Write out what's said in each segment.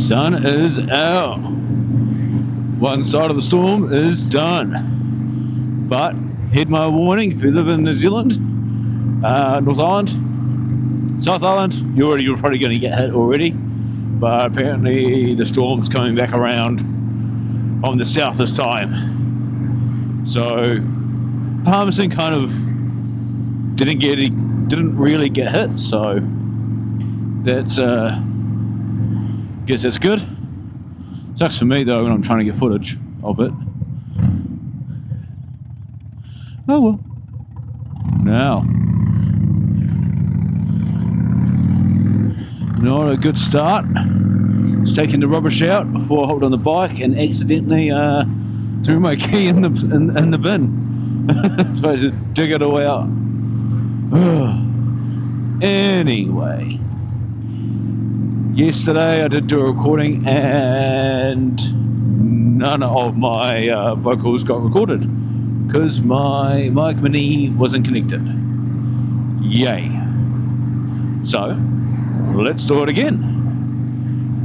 sun is out. One side of the storm is done. But heed my warning, if you live in New Zealand, North Island, South Island, you're probably going to get hit already. But apparently the storm's coming back around on the south this time. So Palmerston kind of didn't really get hit, so that's guess that's good. Sucks for me though when I'm trying to get footage of it. Oh well. Now, not a good start. Just taking the rubbish out before I hopped on the bike and accidentally threw my key in the bin. So I had to dig it all out. Anyway, yesterday I did do a recording and none of my vocals got recorded because my mic mini wasn't connected. Yay. So let's do it again.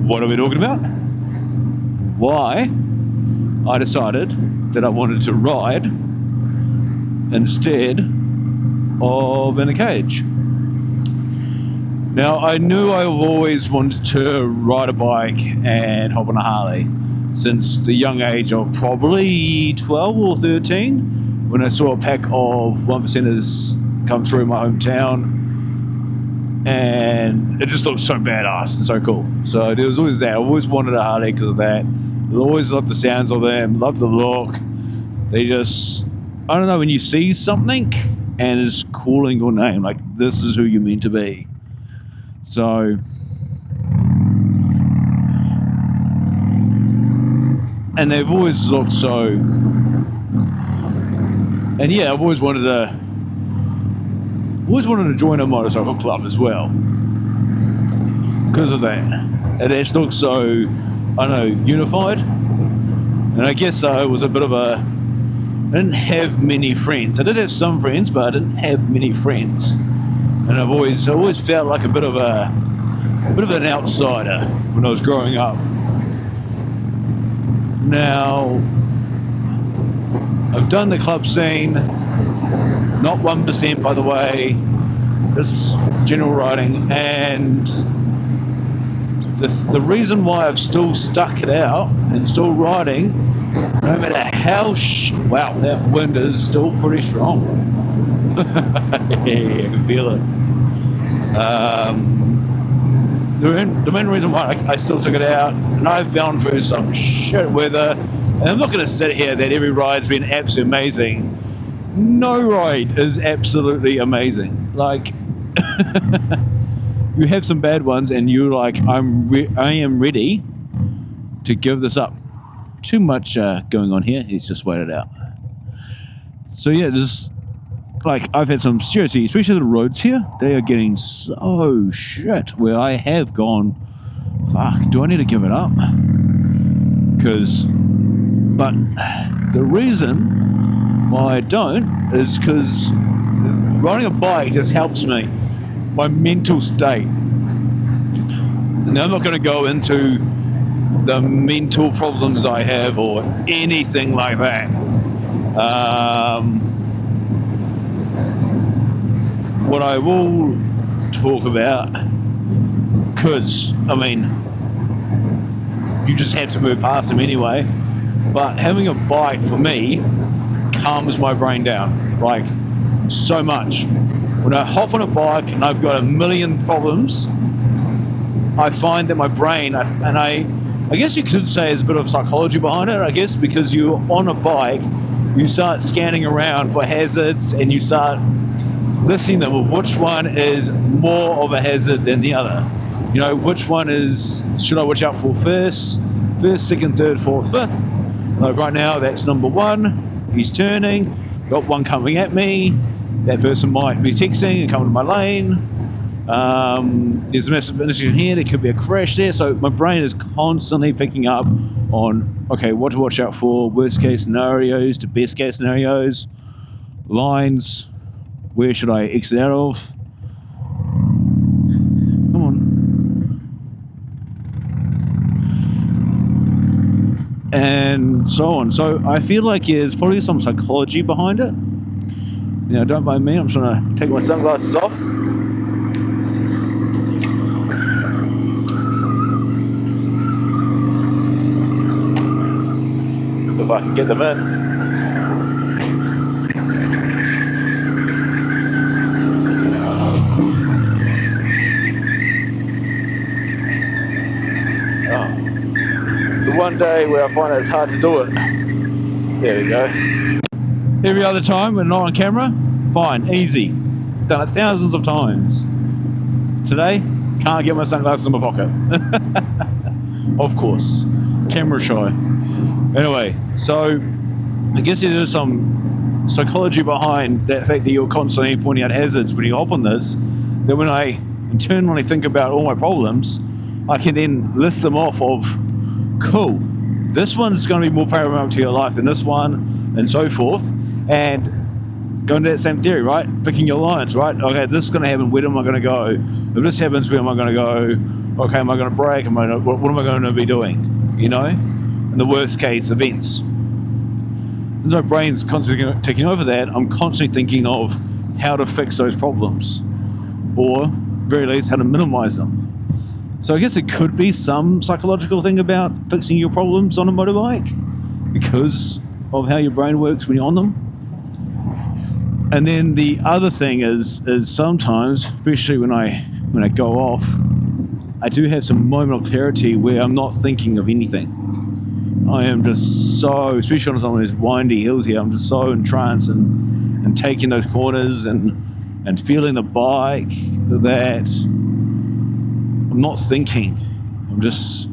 What are we talking about? Why I decided that I wanted to ride instead of in a cage. Now, I knew I've always wanted to ride a bike and hop on a Harley since the young age of probably 12 or 13 when I saw a pack of 1%ers come through my hometown, and it just looked so badass and so cool. So there was always that. I always wanted a Harley because of that. I always loved the sounds of them, loved the look. They just, I don't know, when you see something and it's calling your name, like this is who you're meant to be. So, and they've always looked so, and yeah, I've always wanted to join a motorcycle club as well because of that. It just looks so, I don't know, unified. And I guess it was a bit of a, I didn't have many friends. I did have some friends, but I didn't have many friends. And I always felt like a bit of an outsider when I was growing up. Now, I've done the club scene, not 1% by the way, this general riding, and the reason why I've still stuck it out and still riding, no matter how, wow, that wind is still pretty strong. Yeah, I can feel it. The main reason why I still took it out, and I've gone through some shit weather, and I'm not going to sit here that every ride's been absolutely amazing. No ride is absolutely amazing. Like, you have some bad ones, and you're like, I am ready to give this up. Too much going on here. Let's just wait it out. So yeah, just like I've had some seriously, especially the roads here, they are getting so shit where I have gone, fuck, do I need to give it up? But the reason why I don't is because riding a bike just helps me, my mental state. Now I'm not going to go into the mental problems I have or anything like that. What I will talk about, because, I mean, you just have to move past them anyway, but having a bike for me calms my brain down, like, so much. When I hop on a bike and I've got a million problems, I find that my brain, I guess you could say there's a bit of psychology behind it, I guess, because you're on a bike, you start scanning around for hazards and you start listening to them of which one is more of a hazard than the other. You know, which one should I watch out for first, second, third, fourth, fifth. Like right now, that's number one, he's turning, got one coming at me, that person might be texting and coming to my lane. There's a massive intersection here, there could be a crash there, so my brain is constantly picking up on, okay, what to watch out for, worst case scenarios to best case scenarios, lines, where should I exit out of? Come on. and so on. So I feel like there's probably some psychology behind it. Don't mind me, I'm just going to take my sunglasses off. If I can get them in. The one day where I find it's hard to do it. There we go. Every other time when not on camera, fine, easy. Done it thousands of times. Today, can't get my sunglasses in my pocket. Of course, camera shy. Anyway, so I guess there is some psychology behind that fact that you're constantly pointing out hazards when you hop on this, that when I internally think about all my problems, I can then list them off of, cool, this one's going to be more paramount to your life than this one, and so forth. And going to that same theory, right? Picking your lines, right? Okay, this is going to happen, where am I going to go? If this happens, where am I going to go? Okay, am I going to brake? What am I going to be doing? In the worst case events. As my brain's constantly taking over that, I'm constantly thinking of how to fix those problems, or very least how to minimize them. So I guess it could be some psychological thing about fixing your problems on a motorbike because of how your brain works when you're on them. And then the other thing is sometimes, especially when I go off, I do have some moment of clarity where I'm not thinking of anything. I am just so, especially on some of those windy hills here, I'm just so entranced and taking those corners and feeling the bike that I'm not thinking. I'm just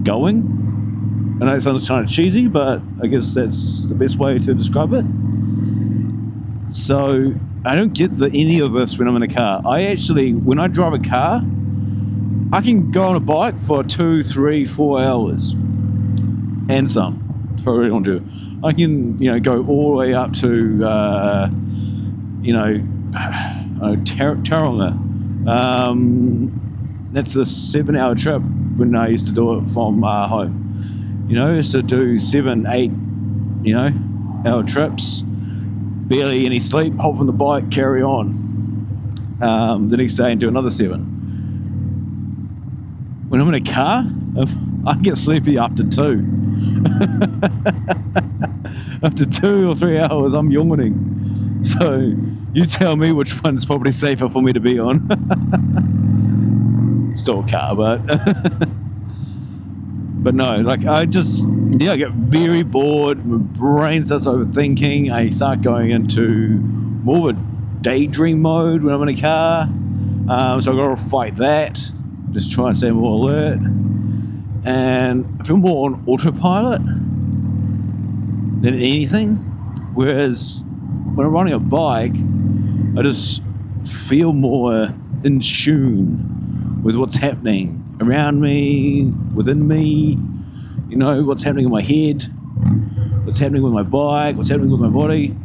going. I know it sounds kind of cheesy, but I guess that's the best way to describe it. So I don't get any of this when I'm in a car. When I drive a car, I can go on a bike for 2, 3, 4 hours and some, if I really want to. I can, go all the way up to, Taronga. That's a 7-hour trip when I used to do it from home. Used to do 7, 8, hour trips, barely any sleep, hop on the bike, carry on. The next day and do another 7. When I'm in a car, I get sleepy after 2. After 2 or 3 hours, I'm yawning. So you tell me which one's probably safer for me to be on. Still a car, but no, I get very bored. My brain starts overthinking. I start going into more of a daydream mode when I'm in a car. So I've got to fight that. Just try and stay more alert. And I feel more on autopilot than anything. Whereas when I'm riding a bike, I just feel more in tune with what's happening around me, within me, what's happening in my head, what's happening with my bike, what's happening with my body.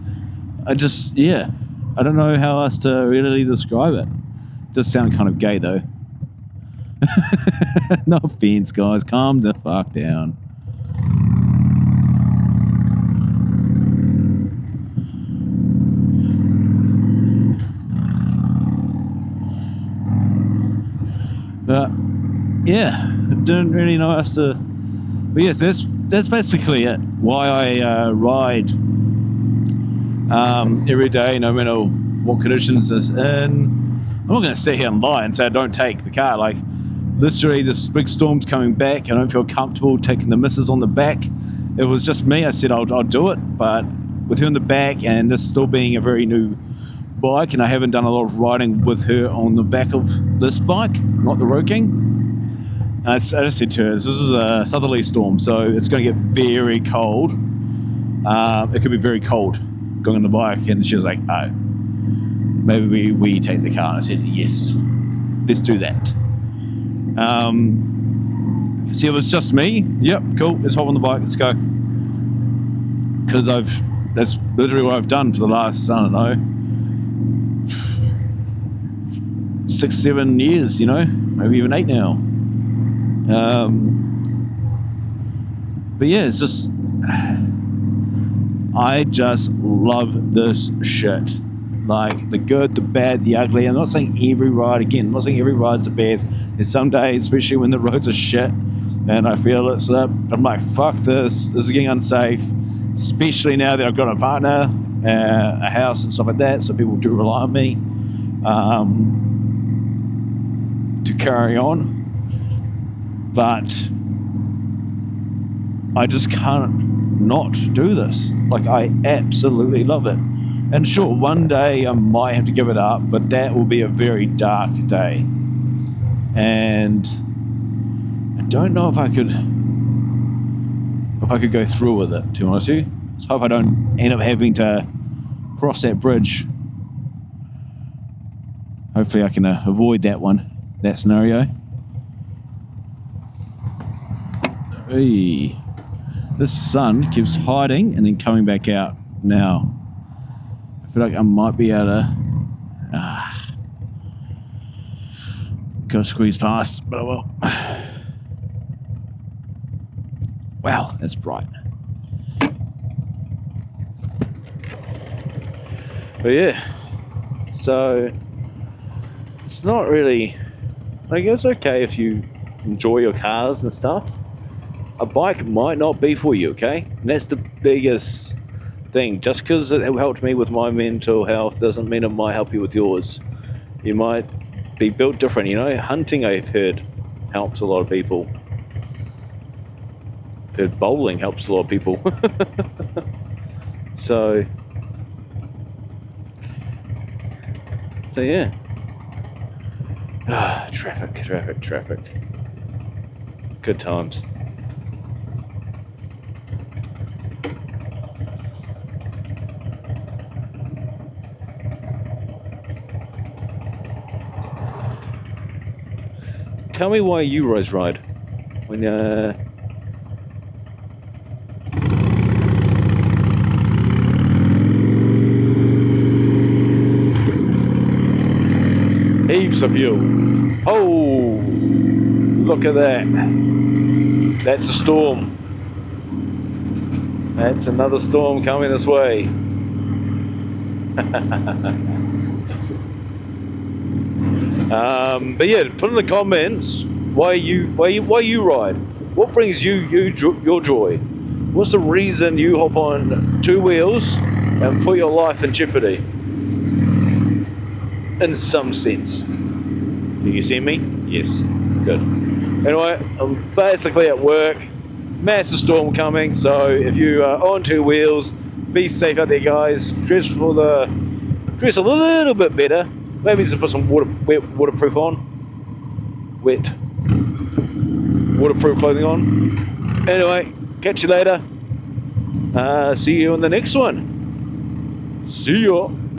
I don't know how else to really describe it. It does sound kind of gay though. No offense, guys, calm the fuck down. I didn't really know us to. But yes, that's basically it. Why I ride every day, no matter what conditions it's in. I'm not going to sit here and lie and say I don't take the car. Like, literally, this big storm's coming back. I don't feel comfortable taking the missus on the back. It was just me. I said I'll do it, but with her in the back and this still being a very new bike, and I haven't done a lot of riding with her on the back of this bike, not the Road King. And I just said to her, this is a southerly storm, so it's going to get very cold. It could be very cold going on the bike. And she was like, oh, maybe we take the car. And I said, yes, let's do that. See, if it's just me, yep, cool, let's hop on the bike, let's go. Because that's literally what I've done for the last, I don't know, 6, 7 years, maybe even 8 now. But yeah, it's just I just love this shit. Like the good, the bad, the ugly. I'm not saying every ride, again, I'm not saying every ride's the best. There's some days, especially when the roads are shit and I feel it's up, I'm like, fuck this is getting unsafe. Especially now that I've got a partner, a house and stuff like that, so people do rely on me to carry on. But I just can't not do this. Like, I absolutely love it. And sure, one day I might have to give it up, but that will be a very dark day. And I don't know if I could go through with it, to be honest with you. Let's hope I don't end up having to cross that bridge. Hopefully I can avoid that scenario. Hey, this sun keeps hiding and then coming back out. Now, I feel like I might be able to go squeeze past, but I will. Wow, that's bright. But yeah, so it's not really, I guess, okay if you enjoy your cars and stuff. A bike might not be for you, okay? And that's the biggest thing. Just because it helped me with my mental health doesn't mean it might help you with yours. You might be built different, you know? Hunting, I've heard, helps a lot of people. I've heard bowling helps a lot of people. So yeah. Traffic. Good times. Tell me why you always ride when heaps of fuel. Oh, look at that. That's a storm. That's another storm coming this way. But yeah, put in the comments why you ride. What brings your joy? What's the reason you hop on two wheels and put your life in jeopardy? In some sense. Do you see me? Yes. Good. Anyway, I'm basically at work. Massive storm coming, so if you are on two wheels, be safe out there, guys. Dress a little bit better. Maybe just put some waterproof clothing on. Anyway, catch you later. See you on the next one. See ya.